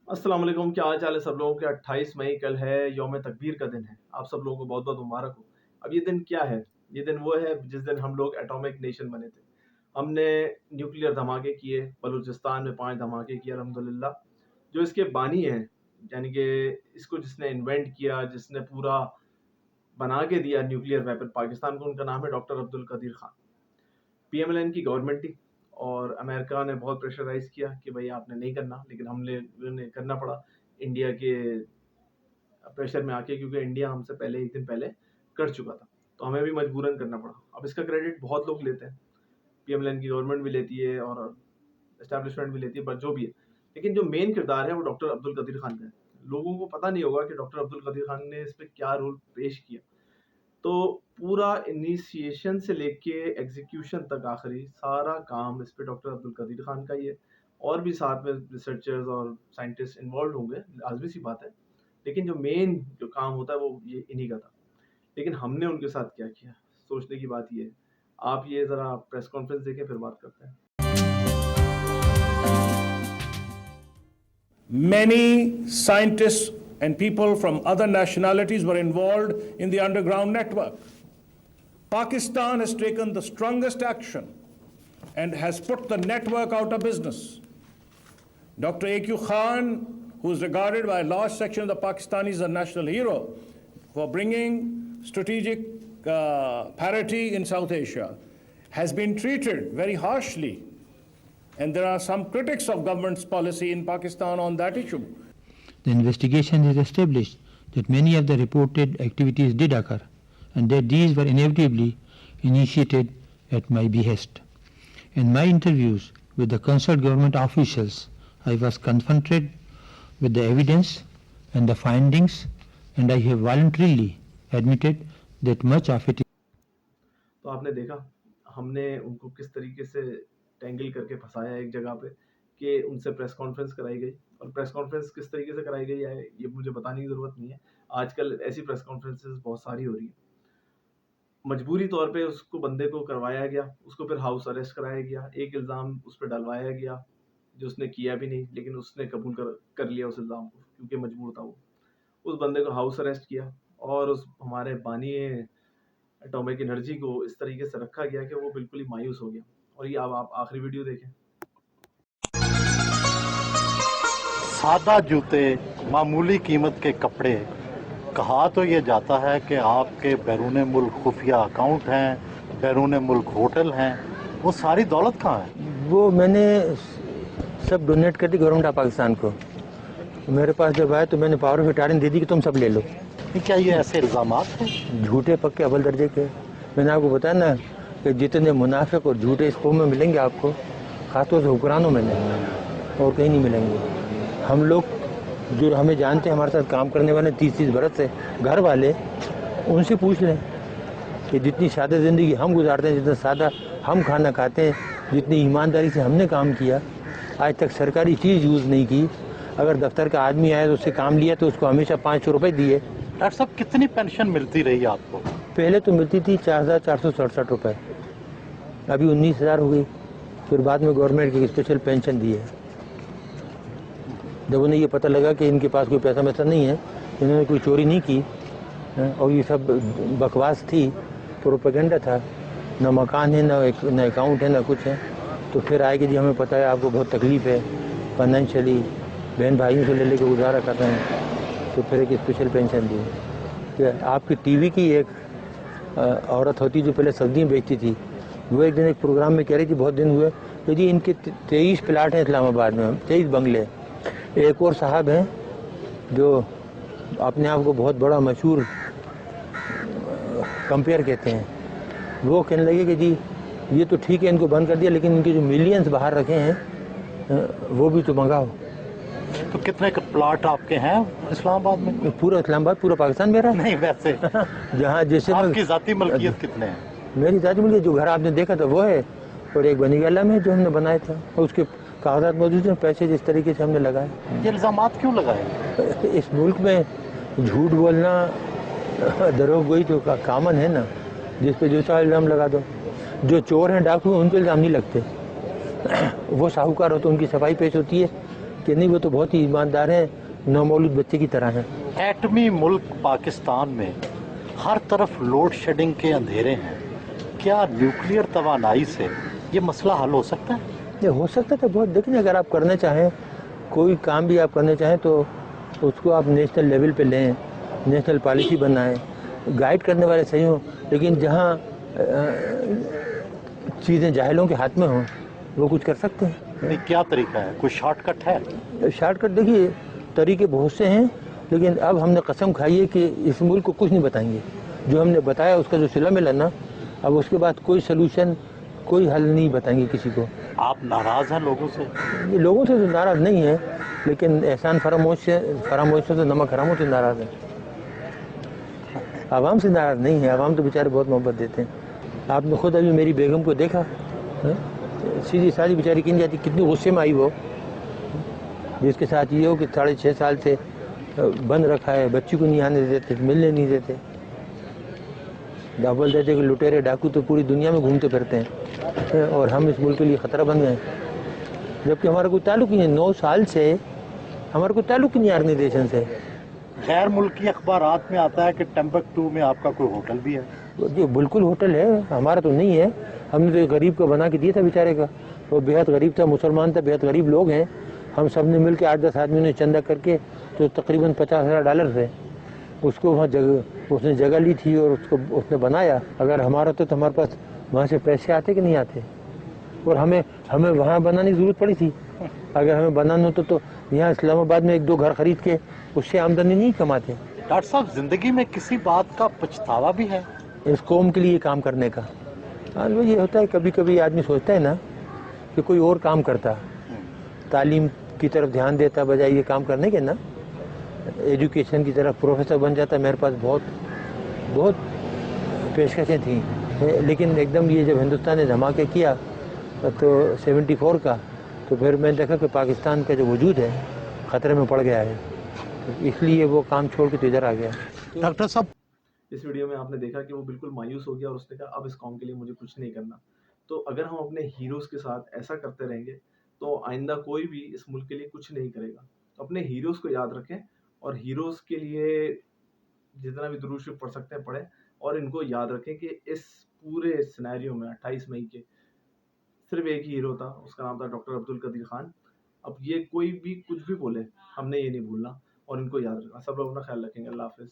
السلام علیکم، کیا حال چال ہے سب لوگوں کے؟ 28 مئی کل ہے، یوم تکبیر کا دن ہے۔ آپ سب لوگوں کو بہت بہت مبارک ہو۔ اب یہ دن کیا ہے؟ یہ دن وہ ہے جس دن ہم لوگ ایٹامک نیشن بنے تھے۔ ہم نے نیوکلیئر دھماکے کیے، بلوچستان میں 5 دھماکے کیے الحمدللہ۔ جو اس کے بانی ہیں، یعنی کہ اس کو جس نے انوینٹ کیا، جس نے پورا بنا کے دیا نیوکلیئر ویپن پاکستان کو، ان کا نام ہے doctor Abdul Qadeer Khan. P M L N کی گورنمنٹ تھی اور امریکہ نے بہت پریشرائز کیا کہ بھائی آپ نے نہیں کرنا، لیکن ہم نے کرنا پڑا انڈیا کے پریشر میں آ کے، کیونکہ انڈیا ہم سے پہلے ایک دن پہلے کر چکا تھا، تو ہمیں بھی مجبوراً کرنا پڑا۔ اب اس کا کریڈٹ بہت لوگ لیتے ہیں، پی ایم ایل این کی گورنمنٹ بھی لیتی ہے اور اسٹیبلشمنٹ بھی لیتی ہے، بٹ جو بھی ہے، لیکن جو مین کردار ہے وہ ڈاکٹر عبدالقدیر خان کا ہے۔ لوگوں کو پتہ نہیں ہوگا کہ ڈاکٹر عبدالقدیر خان نے اس پہ کیا رول پیش کیا۔ تو پورا انیشیشن سے لے کے ایگزیکیوشن تک آخری سارا کام اس پہ ڈاکٹر عبدالقدیر خان کا ہی ہے، اور بھی ساتھ میں ریسرچرز اور سائنٹسٹ انوالوڈ ہوں گے، لازمی سی بات ہے، لیکن جو مین جو کام ہوتا ہے وہ یہ انہی کا تھا۔ لیکن ہم نے ان کے ساتھ کیا کیا، سوچنے کی بات یہ ہے۔ آپ یہ ذرا پریس کانفرنس دیکھیں، پھر بات کرتے ہیں۔ Many scientists and people from other nationalities were involved in the underground network. Pakistan has taken the strongest action and has put the network out of business. Dr. A.Q. Khan, who is regarded by a large section of the Pakistanis as a national hero for bringing strategic parity in South Asia, has been treated very harshly. And there are some critics of government's policy in Pakistan on that issue. The investigation has established that many of the reported activities did occur and that these were inevitably initiated at my behest. In my interviews with the concerned government officials, I was confronted with the evidence and the findings, and I have voluntarily admitted that much of it. تو آپ نے دیکھا ہم نے ان کو کس طریقے سے ٹینگل کر کے پھنسایا ایک جگہ پہ کہ ان سے پریس کانفرنس کرائی گئی، اور پریس کانفرنس کس طریقے سے کرائی گئی ہے یہ مجھے بتانے کی ضرورت نہیں ہے۔ آج کل ایسی پریس کانفرنسز بہت ساری ہو رہی ہیں۔ مجبوری طور پہ اس کو بندے کو کروایا گیا، اس کو پھر ہاؤس اریسٹ کرایا گیا، ایک الزام اس پہ ڈلوایا گیا جو اس نے کیا بھی نہیں، لیکن اس نے قبول کر لیا اس الزام کو، کیونکہ مجبور تھا وہ۔ اس بندے کو ہاؤس اریسٹ کیا اور اس ہمارے بانی ایٹامک انرجی کو اس طریقے سے رکھا گیا کہ وہ بالکل ہی مایوس ہو گیا۔ اور یہ اب آپ آخری ویڈیو دیکھیں۔ سادہ جوتے، معمولی قیمت کے کپڑے، کہا تو یہ جاتا ہے کہ آپ کے بیرون ملک خفیہ اکاؤنٹ ہیں، بیرون ملک ہوٹل ہیں، وہ ساری دولت کہاں ہے؟ وہ میں نے سب ڈونیٹ کر دی گورنمنٹ آف پاکستان کو۔ میرے پاس جب آئے تو میں نے پاور آف اٹارنی دے دی کہ تم سب لے لو۔ کیا یہ ایسے الزامات ہیں؟ جھوٹے پکے اول درجے کے۔ میں نے آپ کو بتایا نا کہ جتنے منافق اور جھوٹے اس قوم میں ملیں گے آپ کو، خاص طور سے حکمرانوں میں نہیں، اور کہیں نہیں ملیں گے۔ ہم لوگ جو ہمیں جانتے ہیں، ہمارے ساتھ کام کرنے والے 30 برس سے گھر والے، ان سے پوچھ لیں کہ جتنی سادہ زندگی ہم گزارتے ہیں، جتنا سادہ ہم کھانا کھاتے ہیں، جتنی ایمانداری سے ہم نے کام کیا، آج تک سرکاری چیز یوز نہیں کی۔ اگر دفتر کا آدمی آیا تو اس سے کام لیا تو اس کو ہمیشہ 500 روپے دیے۔ ڈاکٹر صاحب کتنی پینشن ملتی رہی آپ کو؟ پہلے تو ملتی تھی 4467 روپے، ابھی 19,000 ہو گئی۔ پھر بعد میں گورنمنٹ کی اسپیشل پینشن دی ہے۔ جب انہیں یہ پتہ لگا کہ ان کے پاس کوئی پیسہ ویسا نہیں ہے، انہوں نے کوئی چوری نہیں کی، اور یہ سب بکواس تھی، پروپیگنڈا تھا، نہ مکان ہے، نہ اکاؤنٹ ہے، نہ کچھ ہے، تو پھر آئے کہ جی ہمیں پتہ ہے آپ کو بہت تکلیف ہے فائنینشلی، بہن بھائیوں سے لے کے گزارا کر رہے ہیں، تو پھر ایک اسپیشل پینشن دی۔ کہ آپ کی ٹی وی کی ایک عورت ہوتی جو پہلے سبزیاں بیچتی تھی، وہ ایک دن ایک پروگرام میں کہہ رہی تھی، بہت دن ہوئے کہ جی ان کے 23 پلاٹ ہیں اسلام آباد میں، 23 بنگلے۔ ایک اور صاحب ہیں جو اپنے آپ کو بہت بڑا مشہور کمپیئر کہتے ہیں، وہ کہنے لگے کہ جی یہ تو ٹھیک ہے ان کو بند کر دیا، لیکن ان کے جو ملینز باہر رکھے ہیں وہ بھی تو منگاؤ۔ تو کتنے پلاٹ آپ کے ہیں اسلام آباد میں؟ پورا اسلام آباد، پورا پاکستان میرا نہیں، ویسے جہاں جیسے آپ کی ذاتی ملکیت کتنے ہیں؟ میری ذاتی ملکیت جو گھر آپ نے دیکھا تھا وہ ہے، اور ایک بنی گالہ میں جو ہم نے بنایا تھا، اور اس کے کاغذات موجود ہیں، پیسے جس طریقے سے ہم نے لگائے۔ یہ الزامات کیوں لگائے؟ اس ملک میں جھوٹ بولنا، دروغ گوئی تو کامن ہے نا، جس پہ جو سا الزام لگا دو۔ جو چور ہیں، ڈاکو ہیں، ان پہ الزام نہیں لگتے، وہ ساہوکار ہو تو ان کی صفائی پیش ہوتی ہے کہ نہیں وہ تو بہت ہی ایماندار ہیں, نومولود بچے کی طرح ہیں. ایٹمی ملک پاکستان میں ہر طرف لوڈ شیڈنگ کے اندھیرے ہیں, کیا نیوکلیئر توانائی سے یہ مسئلہ حل ہو سکتا ہے؟ یہ ہو سکتا تھا بہت. دیکھیں اگر آپ کرنا چاہیں کوئی کام بھی آپ کرنا چاہیں تو اس کو آپ نیشنل لیول پہ لیں, نیشنل پالیسی بنائیں, گائیڈ کرنے والے صحیح ہوں, لیکن جہاں چیزیں جاہلوں کے ہاتھ میں ہوں وہ کچھ کر سکتے ہیں. نہیں, کیا طریقہ ہے, کوئی شارٹ کٹ ہے؟ شارٹ کٹ دیکھیے طریقے بہت سے ہیں, لیکن اب ہم نے قسم کھائی ہے کہ اس ملک کو کچھ نہیں بتائیں گے. جو ہم نے بتایا اس کا جو صلہ ملا نا, اب اس کے بعد کوئی سلوشن کوئی حل نہیں بتائیں گے کسی کو. آپ ناراض ہیں لوگوں سے؟ یہ لوگوں سے تو ناراض نہیں ہے, لیکن احسان فراموش سے تو نمک حراموں سے ناراض ہیں. عوام سے ناراض نہیں ہے, عوام تو بیچارے بہت محبت دیتے ہیں. آپ نے خود ابھی میری بیگم کو دیکھا, سیدھی سادھی بیچاری کی نہیں جاتی, کتنی غصے میں آئی وہ, جس کے ساتھ یہ ہو کہ 6.5 سال سے بند رکھا ہے, بچی کو نہیں آنے دیتے, ملنے نہیں دیتے. بول دیتے کہ لٹیرے ڈاکو تو پوری دنیا میں گھومتے پھرتے ہیں اور ہم اس ملک کے لیے خطرہ بن گئے, جبکہ ہمارا کوئی تعلق نہیں ہے. 9 سال سے ہمارا کوئی تعلق ہی نہیں آرگنائزیشن سے. غیر ملکی اخبارات میں آتا ہے کہ ٹمبکٹو میں آپ کا کوئی ہوٹل بھی ہے. جی بالکل ہوٹل ہے, ہمارا تو نہیں ہے. ہم نے تو ایک غریب کو بنا کے دیا تھا بیچارے کا, وہ بےحد غریب تھا, مسلمان تھا, بےحد غریب لوگ ہیں. ہم سب نے مل کے 8-10 آدمیوں نے چندہ کر کے تو تقریباً $50,000 تھے, اس کو وہاں اس نے جگہ لی تھی اور اس نے بنایا. اگر ہمارا تو ہمارے پاس وہاں سے پیسے آتے کہ نہیں آتے, اور ہمیں وہاں بنانے کی ضرورت پڑی تھی. اگر ہمیں بنانا ہوتا تو یہاں اسلام آباد میں 1-2 گھر خرید کے اس سے آمدنی نہیں کماتے. ڈاکٹر صاحب, زندگی میں کسی بات کا پچھتاوا بھی ہے؟ اس قوم کے لیے کام کرنے کا. ہاں یہ ہوتا ہے, کبھی کبھی آدمی سوچتا ہے نا کہ کوئی اور کام کرتا, تعلیم کی طرف دھیان دیتا بجائے یہ کام کرنے کے نا, ایجوکیشن کی طرف پروفیسر بن جاتا. میرے پاس بہت پیشکشیں تھیں, لیکن ایک دم یہ جب ہندوستان نے دھماکہ کیا تو 74 کا, تو پھر میں نے دیکھا کہ پاکستان کا جو وجود ہے خطرے میں پڑ گیا ہے, اس لیے وہ کام چھوڑ کے تو ادھر آ گیا. ڈاکٹر صاحب, اس ویڈیو میں آپ نے دیکھا کہ وہ بالکل مایوس ہو گیا اور اس نے کہا اب اس قوم کے لیے مجھے کچھ نہیں کرنا. تو اگر ہم اپنے ہیروز کے ساتھ ایسا کرتے رہیں گے تو آئندہ کوئی بھی اس ملک کے لیے کچھ نہیں کرے گا. تو اپنے ہیروز کو یاد رکھیں, اور ہیروز کے لیے جتنا بھی درود شریف پڑھ سکتے ہیں پڑھیں, اور ان کو یاد رکھیں کہ اس پورے سینیریو میں 28 مئی کے صرف ایک ہی ہیرو تھا, اس کا نام تھا ڈاکٹر عبدالقدیر خان. اب یہ کوئی بھی کچھ بھی بولے, ہم نے یہ نہیں بھولنا, اور ان کو یاد رکھنا. سب لوگ اپنا خیال رکھیں گے. اللہ حافظ.